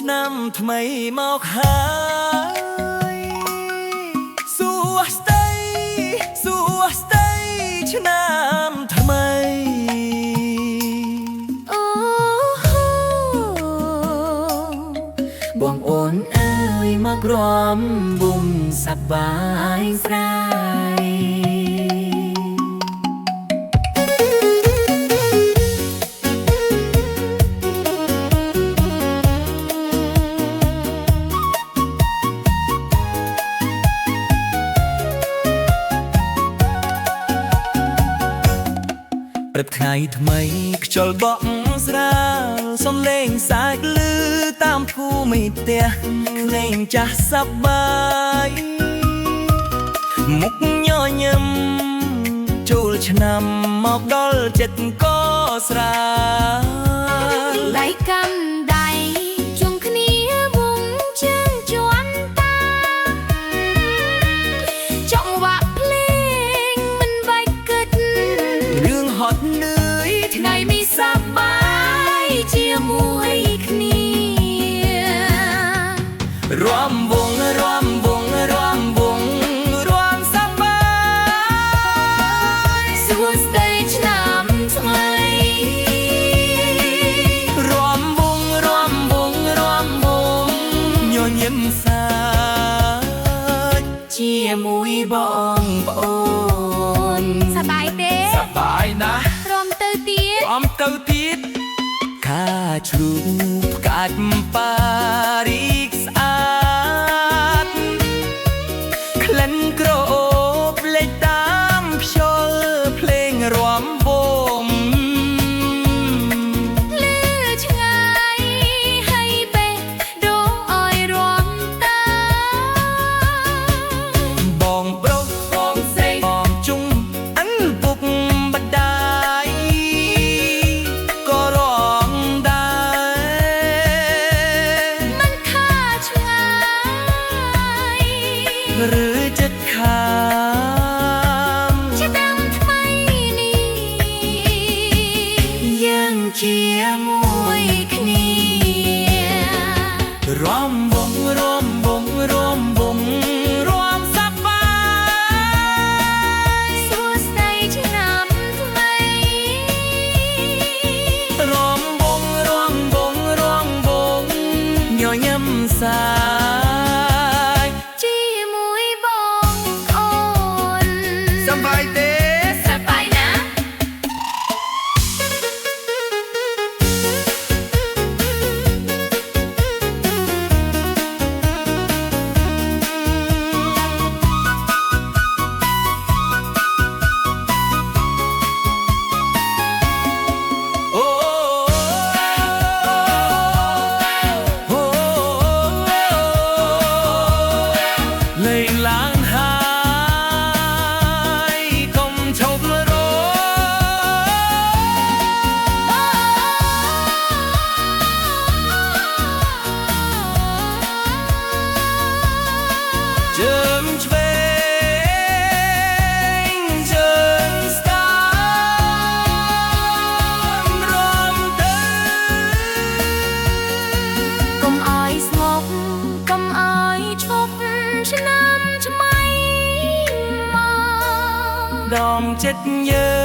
ឆ្នាំ ថ្មីមកហើយសួស្តីសួស្តីឆ្នាំថ្មីអូបងអូនអើយមករំវងសប្បាយស្រាយព្រឹកថ្ងៃថ្មីខ្យល់បក់ស្រាលសំឡេងសាច់លឺតាមភូមិផ្ទះក្លែងចាស់សប្បាយមុខញញឹមចូលឆ្នាំមកដល់ចិត្តក៏ស្រាលដៃកាន់ដៃជុំគ្នាវងជើងជាន់តាចង់វាក់ភ្លេងមិនបាច់គិតរឿងហត់នឿយថ្ងៃនេះសប្បាយជាមួយគ្នារាំវងរាំវងរាំវងរាំសប្បាយសួស្តីឆ្នាំថ្មីរាំវងរាំវងរាំវងញញឹមសាច់ជាមួយបងប្អូនសប្បាយទេសប្បាយណាស់រាំទៅទៀតរាំទៅទៀតខាជ្រូកផ្កាច់ប៉ារីកស្អាតក្លិនក្រអូបលេចតាមខ្យល់ភ្លេងរាំវងលឺឆ្ងាយហើយបេះដូងអើយរាំតាមបងប្រុសបងស្រីបងជុំអិនពុកម្ដាយក៏រាំដែរមិនខាឆ្ងាយឬចិត្តខាងឆ្នាំថ្មីនេះយើងជាមួយគ្នារាំវងរាំវងរាំវងរាំសប្បាយសួស្តីឆ្នាំថ្មីរាំវងរាំវងរាំវងញញឹមសាច់ជាមួយបងអូនសប្បាយទេសប្បាយណាស់អូអូលេងឡើងហើយកុំឈប់រងជើងឆ្វេងជើងស្ដាំរាំទៅ កុំអោយស្ងប់កុំអោយឈប់ឆ្នាំថ្មីមកដងចិត្តយើ